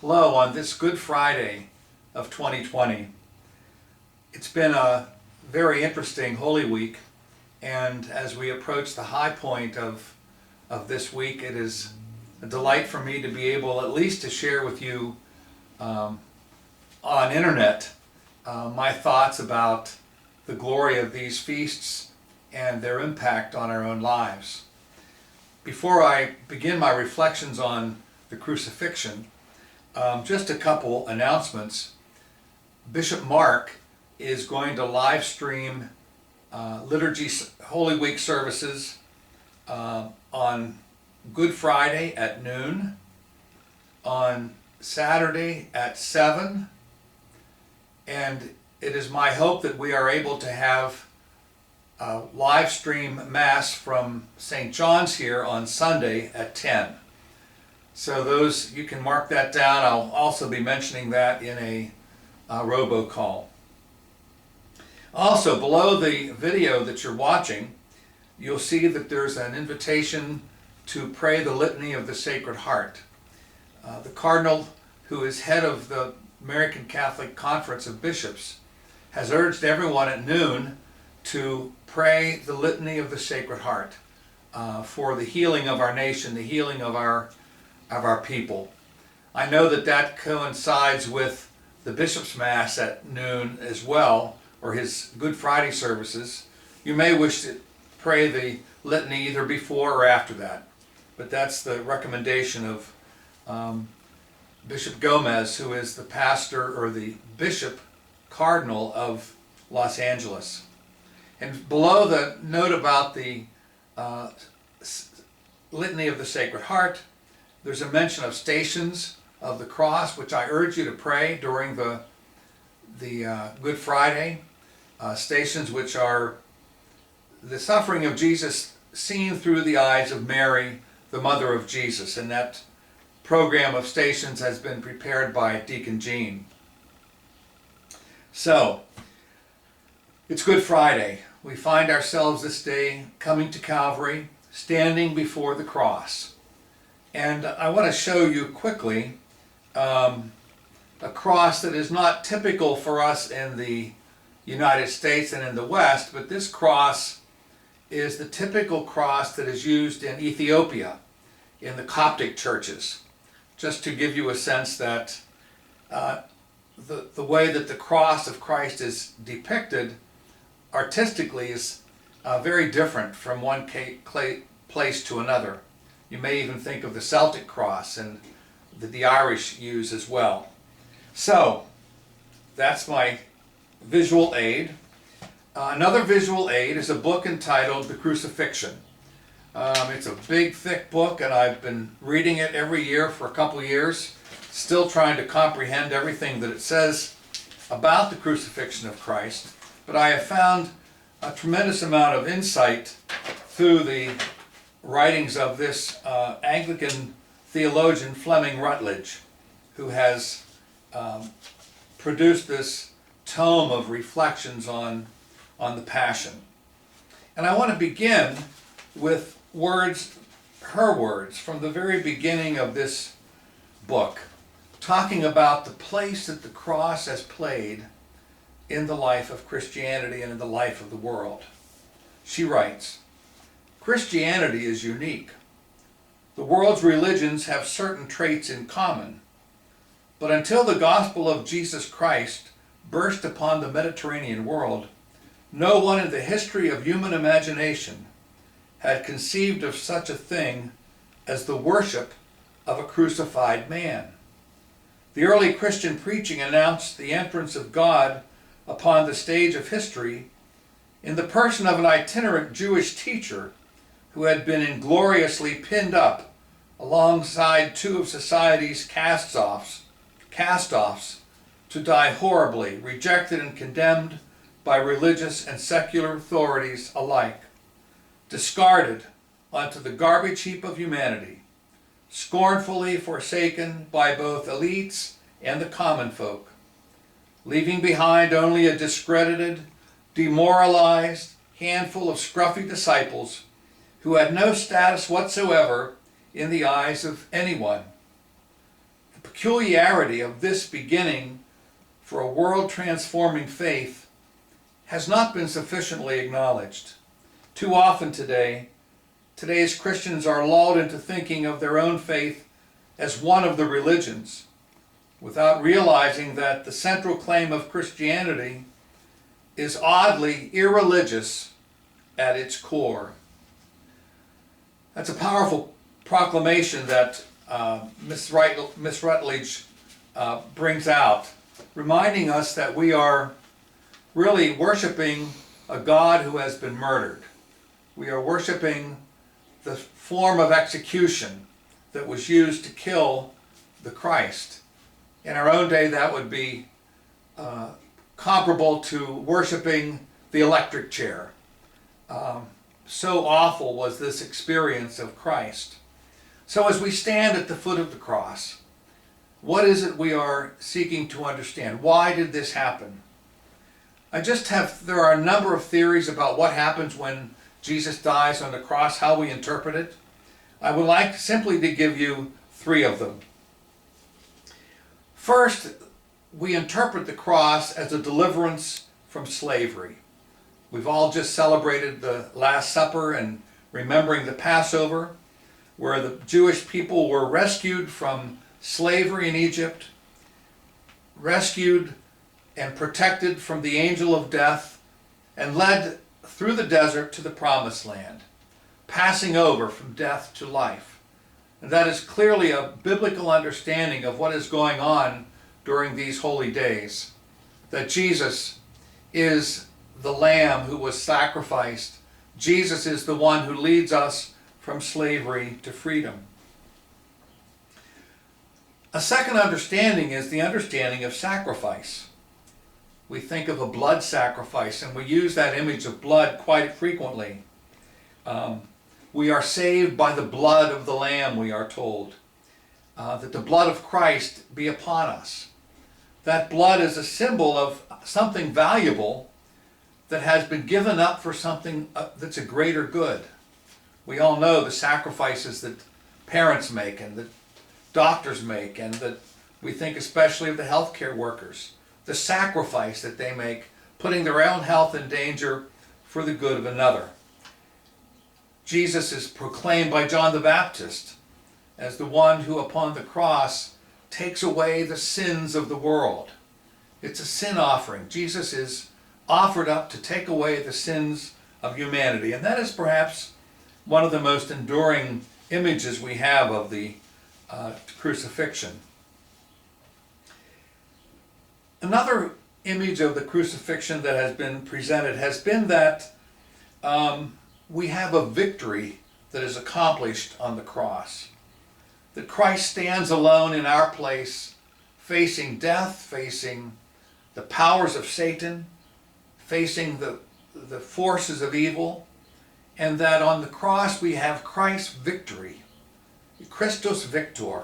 Hello, on this Good Friday of 2020. It's been a very interesting Holy Week, and as we approach the high point of this week, it is a delight for me to be able at least to share with you on internet my thoughts about the glory of these feasts and their impact on our own lives. Before I begin my reflections on the crucifixion, just a couple announcements. Bishop Mark is going to live stream liturgy Holy Week services on Good Friday at noon, on Saturday at 7, and it is my hope that we are able to have a live stream Mass from St. John's here on Sunday at 10. So those, you can mark that down. I'll also be mentioning that in a robocall. Also, below the video that you're watching, you'll see that there's an invitation to pray the Litany of the Sacred Heart. The Cardinal, who is head of the American Catholic Conference of Bishops, has urged everyone at noon to pray the Litany of the Sacred Heart for the healing of our nation, the healing of our people. I know that coincides with the Bishop's Mass at noon as well, or his Good Friday services. You may wish to pray the litany either before or after that, but that's the recommendation of Bishop Gomez, who is the pastor or the Bishop Cardinal of Los Angeles. And below the note about the Litany of the Sacred Heart, there's a mention of Stations of the Cross, which I urge you to pray during the Good Friday. Stations which are the suffering of Jesus seen through the eyes of Mary, the mother of Jesus. And that program of Stations has been prepared by Deacon Jean. So, it's Good Friday. We find ourselves this day coming to Calvary, standing before the cross. And I want to show you quickly a cross that is not typical for us in the United States and in the West, but this cross is the typical cross that is used in Ethiopia, in the Coptic churches. Just to give you a sense that the way that the cross of Christ is depicted artistically is very different from one place to another. You may even think of the Celtic cross and that the Irish use as well. So, that's my visual aid. Another visual aid is a book entitled The Crucifixion. It's a big, thick book, and I've been reading it every year for a couple years, still trying to comprehend everything that it says about the crucifixion of Christ. But I have found a tremendous amount of insight through the writings of this Anglican theologian Fleming Rutledge, who has produced this tome of reflections on the Passion. And I want to begin with her words from the very beginning of this book, talking about the place that the cross has played in the life of Christianity and in the life of the world. She writes, "Christianity is unique. The world's religions have certain traits in common, but until the gospel of Jesus Christ burst upon the Mediterranean world, no one in the history of human imagination had conceived of such a thing as the worship of a crucified man. The early Christian preaching announced the entrance of God upon the stage of history in the person of an itinerant Jewish teacher who had been ingloriously pinned up alongside two of society's cast-offs to die horribly, rejected and condemned by religious and secular authorities alike, discarded onto the garbage heap of humanity, scornfully forsaken by both elites and the common folk, leaving behind only a discredited, demoralized handful of scruffy disciples who had no status whatsoever in the eyes of anyone. The peculiarity of this beginning for a world-transforming faith has not been sufficiently acknowledged. Too often today's Christians are lulled into thinking of their own faith as one of the religions, without realizing that the central claim of Christianity is oddly irreligious at its core. That's a powerful proclamation that Miss Rutledge brings out, reminding us that we are really worshiping a God who has been murdered. We are worshiping the form of execution that was used to kill the Christ. In our own day, that would be comparable to worshiping the electric chair. So awful was this experience of Christ. So as we stand at the foot of the cross, what is it we are seeking to understand? Why did this happen? There are a number of theories about what happens when Jesus dies on the cross, how we interpret it. I would like simply to give you 3 of them. First, we interpret the cross as a deliverance from slavery. We've all just celebrated the Last Supper and remembering the Passover, where the Jewish people were rescued from slavery in Egypt, rescued and protected from the angel of death, and led through the desert to the Promised Land, passing over from death to life. And that is clearly a biblical understanding of what is going on during these holy days, that Jesus is the Lamb who was sacrificed. Jesus is the one who leads us from slavery to freedom. A second understanding is the understanding of sacrifice. We think of a blood sacrifice, and we use that image of blood quite frequently. We are saved by the blood of the Lamb, we are told. That the blood of Christ be upon us. That blood is a symbol of something valuable that has been given up for something that's a greater good. We all know the sacrifices that parents make and that doctors make, and that we think especially of the healthcare workers, the sacrifice that they make, putting their own health in danger for the good of another. Jesus is proclaimed by John the Baptist as the one who upon the cross takes away the sins of the world. It's a sin offering. Jesus is offered up to take away the sins of humanity, and that is perhaps one of the most enduring images we have of the crucifixion. Another image of the crucifixion that has been presented has been that we have a victory that is accomplished on the cross. That Christ stands alone in our place, facing death, facing the powers of Satan, facing the forces of evil, and that on the cross we have Christ's victory. Christus Victor.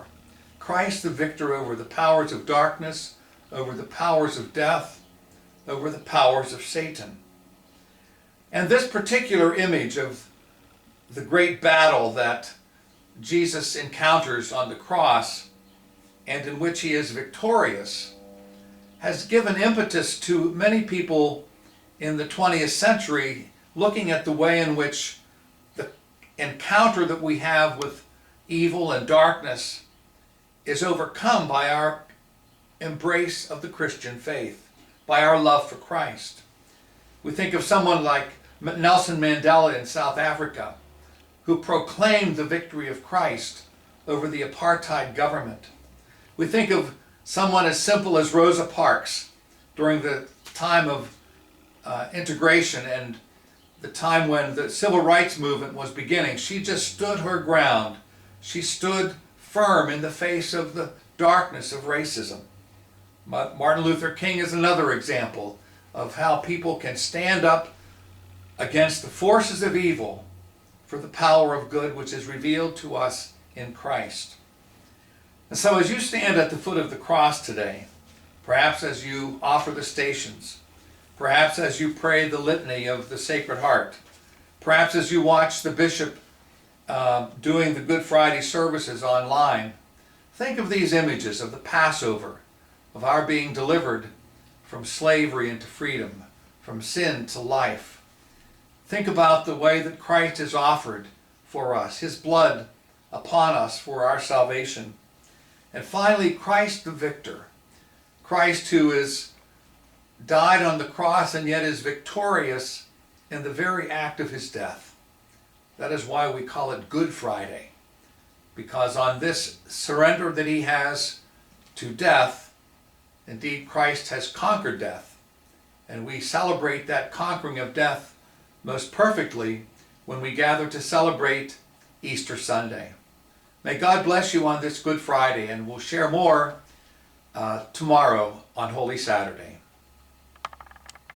Christ the victor over the powers of darkness, over the powers of death, over the powers of Satan. And this particular image of the great battle that Jesus encounters on the cross, and in which he is victorious, has given impetus to many people in the 20th century looking at the way in which the encounter that we have with evil and darkness is overcome by our embrace of the Christian faith, by our love for Christ. We think of someone like Nelson Mandela in South Africa, who proclaimed the victory of Christ over the apartheid government. We think of someone as simple as Rosa Parks during the time of integration and the time when the civil rights movement was beginning. She just stood her ground. She stood firm in the face of the darkness of racism. Martin Luther King is another example of how people can stand up against the forces of evil for the power of good which is revealed to us in Christ. And so as you stand at the foot of the cross today, perhaps as you offer the stations, perhaps as you pray the litany of the Sacred Heart, perhaps as you watch the bishop doing the Good Friday services online, Think of these images of the Passover, of our being delivered from slavery into freedom, from sin to life. Think about the way that Christ is offered for us, his blood upon us for our salvation. And finally, Christ the victor. Christ who is died on the cross and yet is victorious in the very act of his death. That is why we call it Good Friday, because on this surrender that he has to death, indeed Christ has conquered death. And we celebrate that conquering of death most perfectly when we gather to celebrate Easter Sunday. May God bless you on this Good Friday, and we'll share more tomorrow on Holy Saturday.